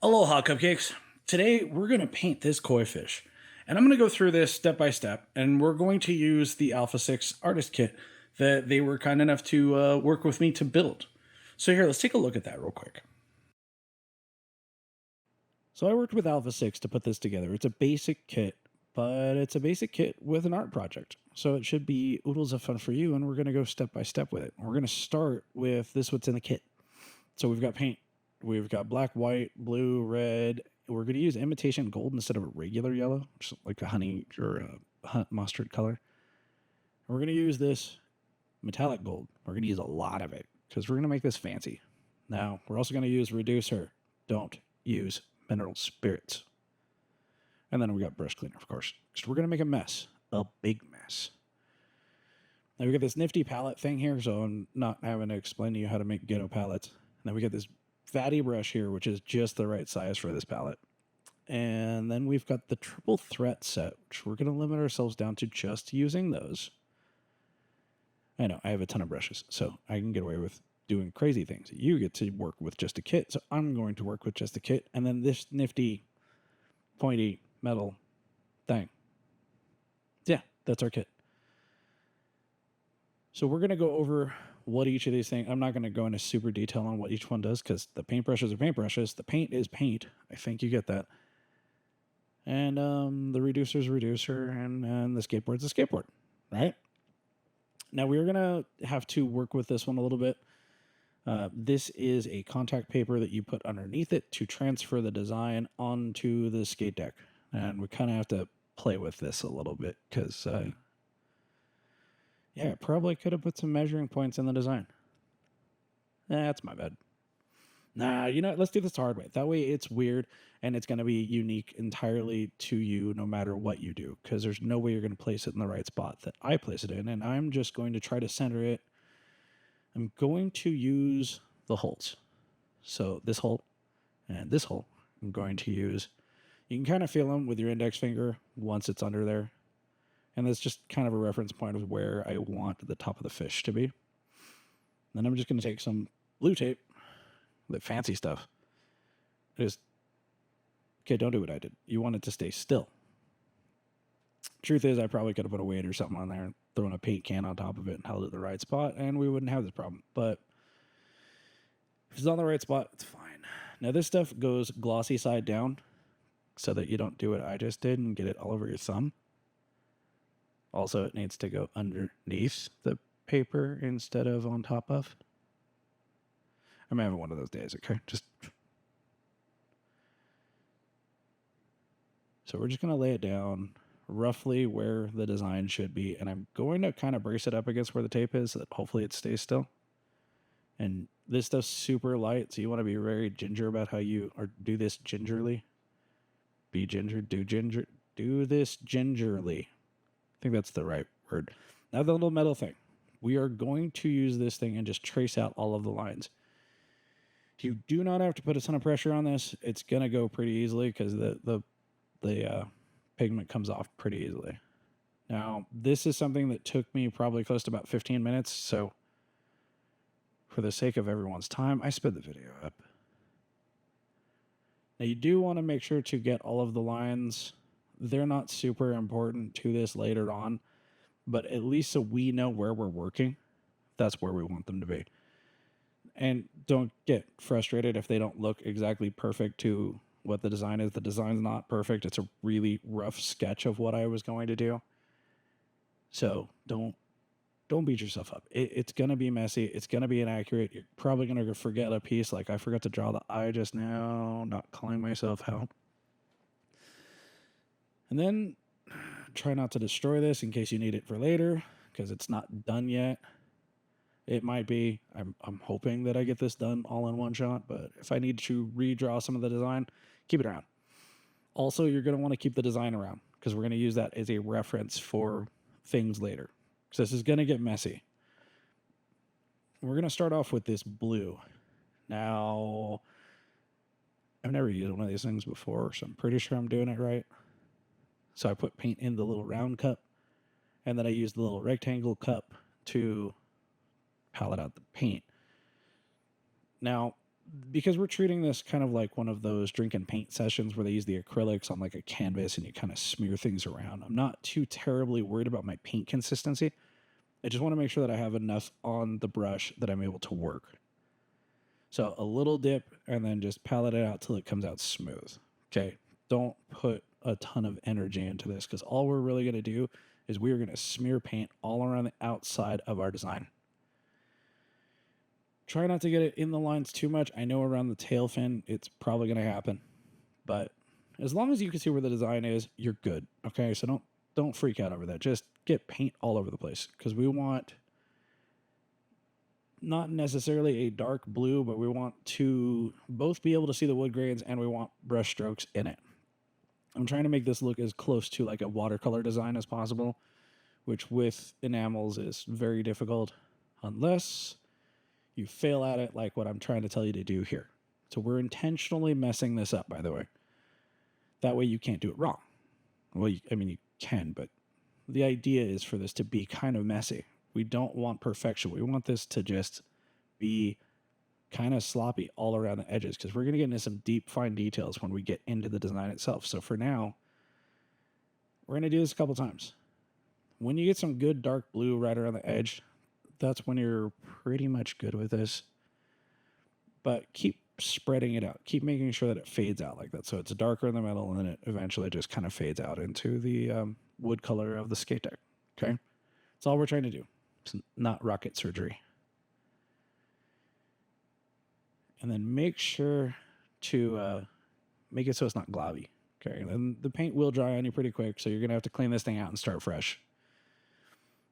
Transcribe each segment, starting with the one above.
Aloha, cupcakes. Today we're going to paint this koi fish. And I'm going to go through this step by step. And we're going to use the Alpha 6 artist kit that they were kind enough to work with me to build. So, here, let's take a look at that real quick. So, I worked with Alpha 6 to put this together. It's a basic kit, but it's a basic kit with an art project. So, it should be oodles of fun for you. And we're going to go step by step with it. We're going to start with this what's in the kit. So, we've got paint. We've got black, white, blue, red. We're going to use imitation gold instead of a regular yellow, just like a honey or a mustard color. We're going to use this metallic gold. We're going to use a lot of it because we're going to make this fancy. Now, we're also going to use reducer. Don't use mineral spirits. And then we got brush cleaner, of course, because we're going to make a mess, a big mess. Now, we got this nifty palette thing here, so I'm not having to explain to you how to make ghetto palettes. And then we got this fatty brush here, which is just the right size for this palette. And then we've got the triple threat set, which we're going to limit ourselves down to just using those. I know, I have a ton of brushes, so I can get away with doing crazy things. You get to work with just a kit, so I'm going to work with just a kit. And then this nifty, pointy metal thing. Yeah, that's our kit. So we're going to go over what each of these things. I'm not going to go into super detail on what each one does because the paintbrushes are paintbrushes. The paint is paint. I think you get that. And the reducer's a reducer, and the skateboard's a skateboard, right? Now we're going to have to work with this one a little bit. This is a contact paper that you put underneath it to transfer the design onto the skate deck. And we kind of have to play with this a little bit because, yeah, probably could have put some measuring points in the design. That's my bad. Nah, you know, let's do this the hard way. That way it's weird and it's going to be unique entirely to you no matter what you do because there's no way you're going to place it in the right spot that I place it in. And I'm just going to try to center it. I'm going to use the holes. So this hole and this hole, I'm going to use. You can kind of feel them with your index finger once it's under there. And that's just kind of a reference point of where I want the top of the fish to be. Then I'm just going to take some blue tape, the fancy stuff. Okay, don't do what I did. You want it to stay still. Truth is, I probably could have put a weight or something on there and thrown a paint can on top of it and held it in the right spot, and we wouldn't have this problem. But if it's on the right spot, it's fine. Now, this stuff goes glossy side down so that you don't do what I just did and get it all over your thumb. Also, it needs to go underneath the paper instead of on top of. I'm having one of those days, okay? So we're just going to lay it down roughly where the design should be. And I'm going to kind of brace it up against where the tape is so that hopefully it stays still. And this stuff's super light, so you want to be very ginger about how you or do this gingerly. Be ginger, do this gingerly. I think that's the right word. Now the little metal thing. We are going to use this thing and just trace out all of the lines. You do not have to put a ton of pressure on this. It's going to go pretty easily because the pigment comes off pretty easily. Now, this is something that took me probably close to about 15 minutes, so for the sake of everyone's time, I sped the video up. Now, you do want to make sure to get all of the lines. They're not super important to this later on, but at least so we know where we're working, that's where we want them to be. And don't get frustrated if they don't look exactly perfect to what the design is. The design's not perfect. It's a really rough sketch of what I was going to do. So don't beat yourself up. It's going to be messy. It's going to be inaccurate. You're probably going to forget a piece. Like I forgot to draw the eye just now, not calling myself out. And then try not to destroy this in case you need it for later because it's not done yet. It might be. I'm hoping that I get this done all in one shot, but if I need to redraw some of the design, keep it around. Also, you're going to want to keep the design around because we're going to use that as a reference for things later. So this is going to get messy. We're going to start off with this blue. Now, I've never used one of these things before, so I'm pretty sure I'm doing it right. So I put paint in the little round cup, and then I use the little rectangle cup to palette out the paint. Now, because we're treating this kind of like one of those drink and paint sessions where they use the acrylics on like a canvas and you kind of smear things around. I'm not too terribly worried about my paint consistency. I just want to make sure that I have enough on the brush that I'm able to work. So a little dip and then just palette it out till it comes out smooth. Okay. Don't put a ton of energy into this because all we're really going to do is we are going to smear paint all around the outside of our design. Try not to get it in the lines too much. I know around the tail fin, it's probably going to happen, but as long as you can see where the design is, you're good. Okay. So don't freak out over that. Just get paint all over the place because we want not necessarily a dark blue, but we want to both be able to see the wood grains and we want brush strokes in it. I'm trying to make this look as close to like a watercolor design as possible, which with enamels is very difficult unless you fail at it like what I'm trying to tell you to do here. So we're intentionally messing this up, by the way. That way you can't do it wrong. Well, I mean, you can, but the idea is for this to be kind of messy. We don't want perfection. We want this to just be kind of sloppy all around the edges because we're going to get into some deep, fine details when we get into the design itself. So for now, we're going to do this a couple times. When you get some good dark blue right around the edge, that's when you're pretty much good with this. But keep spreading it out. Keep making sure that it fades out like that. So it's darker in the middle and then it eventually just kind of fades out into the wood color of the skate deck. Okay? That's all we're trying to do. It's not rocket surgery. And then make sure to make it so it's not globby. Okay, and then the paint will dry on you pretty quick, so you're going to have to clean this thing out and start fresh.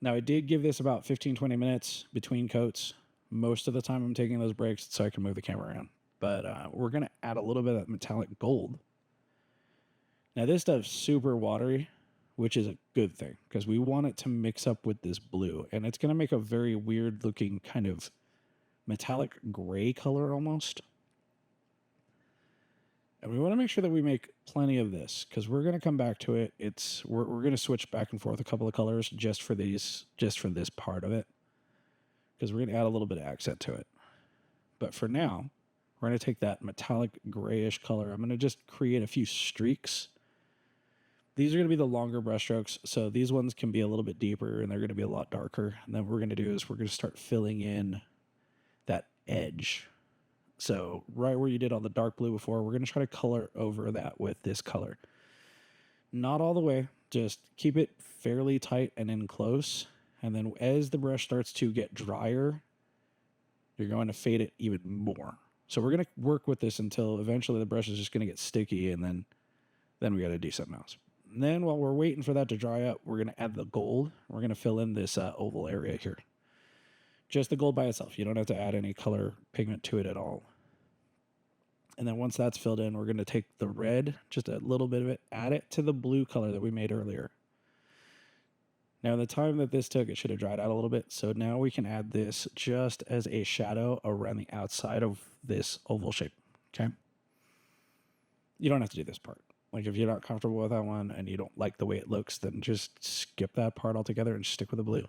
Now, I did give this about 15-20 minutes between coats. Most of the time, I'm taking those breaks so I can move the camera around. But we're going to add a little bit of that metallic gold. Now, this stuff's super watery, which is a good thing, because we want it to mix up with this blue. And it's going to make a very weird-looking kind of metallic gray color almost. And we want to make sure that we make plenty of this because we're going to come back to it. We're going to switch back and forth a couple of colors just for this part of it because we're going to add a little bit of accent to it. But for now, we're going to take that metallic grayish color. I'm going to just create a few streaks. These are going to be the longer brush strokes, so these ones can be a little bit deeper and they're going to be a lot darker. And then what we're going to do is we're going to start filling in that edge. So right where you did all the dark blue before, we're going to try to color over that with this color. Not all the way, just keep it fairly tight and in close. And then as the brush starts to get drier, you're going to fade it even more. So we're going to work with this until eventually the brush is just going to get sticky and then we got to do something else. And then while we're waiting for that to dry up, we're going to add the gold. We're going to fill in this oval area here. Just the gold by itself. You don't have to add any color pigment to it at all. And then once that's filled in, we're going to take the red, just a little bit of it, add it to the blue color that we made earlier. Now, the time that this took, it should have dried out a little bit. So now we can add this just as a shadow around the outside of this oval shape. Okay? You don't have to do this part. Like if you're not comfortable with that one and you don't like the way it looks, then just skip that part altogether and stick with the blue.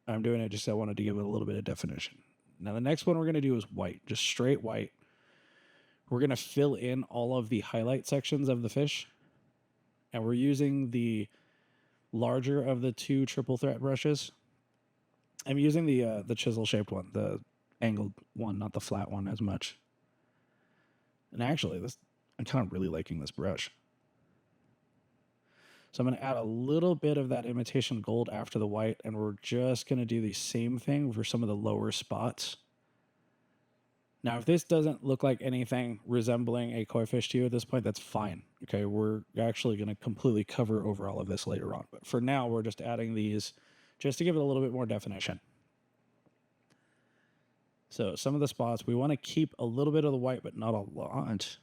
I'm doing it just I wanted to give it a little bit of definition. Now the next one we're going to do is white, just straight white. We're going to fill in all of the highlight sections of the fish. And we're using the larger of the two triple threat brushes. I'm using the chisel shaped one, the angled one, not the flat one as much. And actually, I'm kind of really liking this brush. So I'm going to add a little bit of that imitation gold after the white, and we're just going to do the same thing for some of the lower spots. Now, if this doesn't look like anything resembling a koi fish to you at this point, that's fine. Okay, we're actually going to completely cover over all of this later on. But for now, we're just adding these just to give it a little bit more definition. So some of the spots, we want to keep a little bit of the white, but not a lot.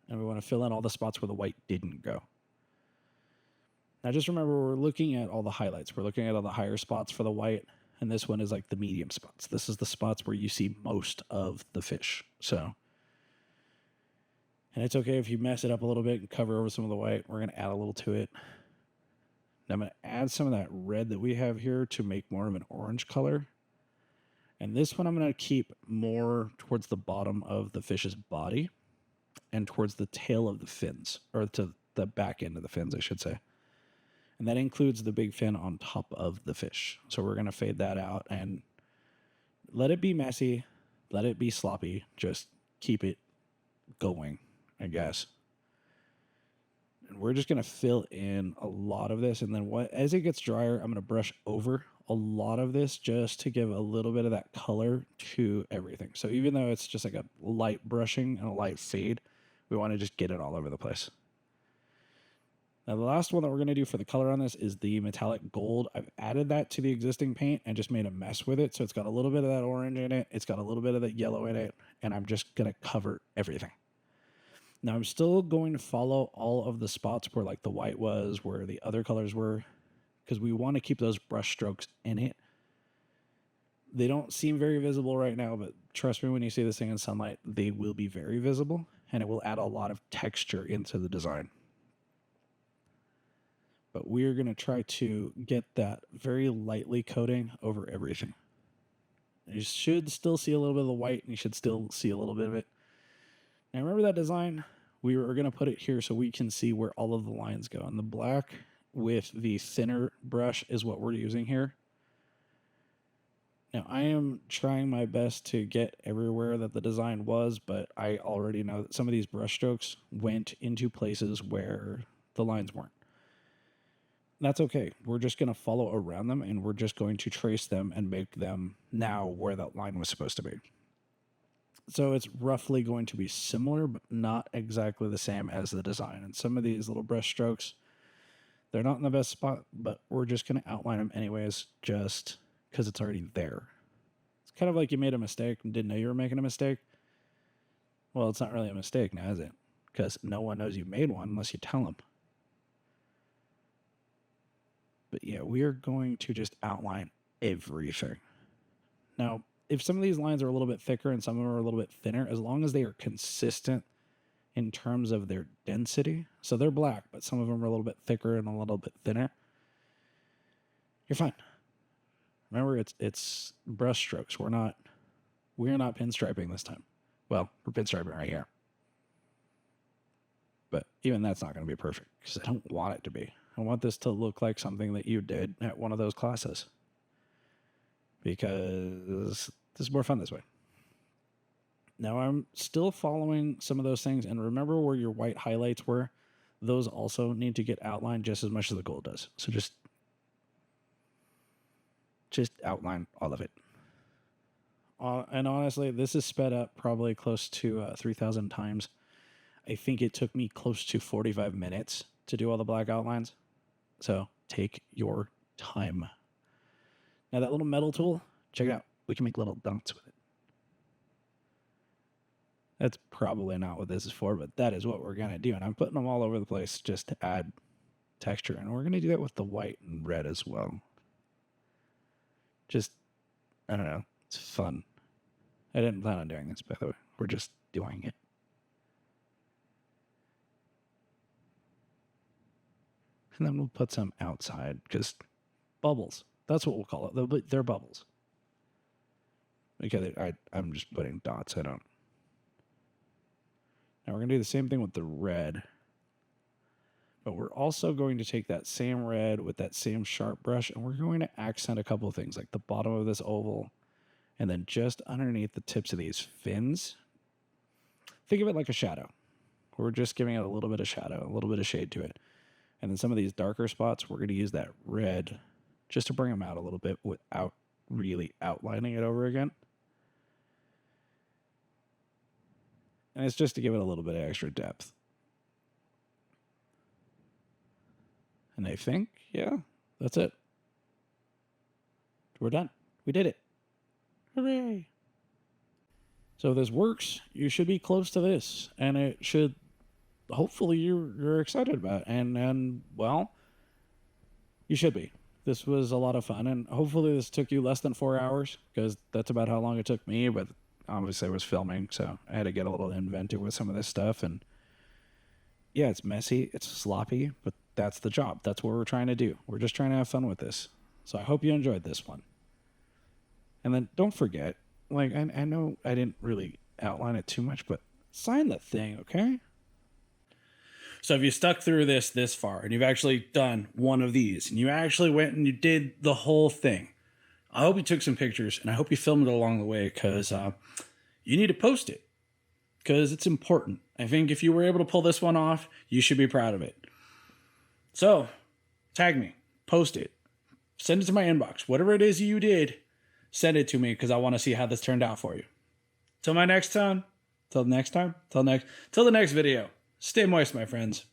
And we want to fill in all the spots where the white didn't go. Now, just remember, we're looking at all the highlights. We're looking at all the higher spots for the white. And this one is like the medium spots. This is the spots where you see most of the fish. So, and it's okay if you mess it up a little bit and cover over some of the white. We're going to add a little to it. And I'm going to add some of that red that we have here to make more of an orange color. And this one I'm going to keep more towards the bottom of the fish's body and towards the tail of the fins, or to the back end of the fins, I should say. And that includes the big fin on top of the fish. So we're going to fade that out and let it be messy, let it be sloppy, just keep it going, I guess. And we're just going to fill in a lot of this. And then as it gets drier, I'm going to brush over a lot of this just to give a little bit of that color to everything. So even though it's just like a light brushing and a light fade, we want to just get it all over the place. Now, the last one that we're going to do for the color on this is the metallic gold. I've added that to the existing paint and just made a mess with it. So it's got a little bit of that orange in it. It's got a little bit of that yellow in it. And I'm just going to cover everything. Now, I'm still going to follow all of the spots where like the white was, where the other colors were, because we want to keep those brush strokes in it. They don't seem very visible right now, but trust me, when you see this thing in sunlight, they will be very visible, and it will add a lot of texture into the design. But we're going to try to get that very lightly coating over everything. You should still see a little bit of the white, and you should still see a little bit of it. Now, remember that design? We were going to put it here so we can see where all of the lines go. And the black with the thinner brush is what we're using here. Now, I am trying my best to get everywhere that the design was, but I already know that some of these brush strokes went into places where the lines weren't. That's okay. We're just going to follow around them, and we're just going to trace them and make them now where that line was supposed to be. So it's roughly going to be similar, but not exactly the same as the design. And some of these little brush strokes, they're not in the best spot, but we're just going to outline them anyways, just because it's already there. It's kind of like you made a mistake and didn't know you were making a mistake. Well, it's not really a mistake now, is it? Because no one knows you made one unless you tell them. But yeah, we are going to just outline everything. Now, if some of these lines are a little bit thicker and some of them are a little bit thinner, as long as they are consistent in terms of their density, so they're black, but some of them are a little bit thicker and a little bit thinner, you're fine. Remember, it's brush strokes. We're not pinstriping this time. Well, we're pinstriping right here. But even that's not going to be perfect because I don't want it to be. I want this to look like something that you did at one of those classes. Because this is more fun this way. Now, I'm still following some of those things. And remember where your white highlights were? Those also need to get outlined just as much as the gold does. So just outline all of it. And honestly, this is sped up probably close to 3,000 times. I think it took me close to 45 minutes to do all the black outlines. So take your time. Now that little metal tool, check it out. We can make little dots with it. That's probably not what this is for, but that is what we're going to do. And I'm putting them all over the place just to add texture. And we're going to do that with the white and red as well. Just, I don't know. It's fun. I didn't plan on doing this, by the way. We're just doing it. And then we'll put some outside, because bubbles. That's what we'll call it. They're bubbles. Okay, I'm just putting dots. Now we're going to do the same thing with the red. But we're also going to take that same red with that same sharp brush, and we're going to accent a couple of things, like the bottom of this oval, and then just underneath the tips of these fins. Think of it like a shadow. We're just giving it a little bit of shadow, a little bit of shade to it. And then some of these darker spots, we're going to use that red just to bring them out a little bit without really outlining it over again. And it's just to give it a little bit of extra depth. And I think, yeah, that's it. We're done. We did it. Hooray. So if this works, you should be close to this. And it should, hopefully you're excited about it. And well, you should be. This was a lot of fun. And hopefully this took you less than 4 hours, because that's about how long it took me. But obviously I was filming, so I had to get a little inventive with some of this stuff. And yeah, it's messy, it's sloppy, but that's the job. That's what we're trying to do. We're just trying to have fun with this. So I hope you enjoyed this one. And then don't forget, like, I know I didn't really outline it too much, but sign the thing, okay? So if you stuck through this far and you've actually done one of these and you actually went and you did the whole thing, I hope you took some pictures and I hope you filmed it along the way, because you need to post it, because it's important. I think if you were able to pull this one off, you should be proud of it. So tag me, post it, send it to my inbox. Whatever it is you did, send it to me, because I want to see how this turned out for you. Till the next video. Stay moist, my friends.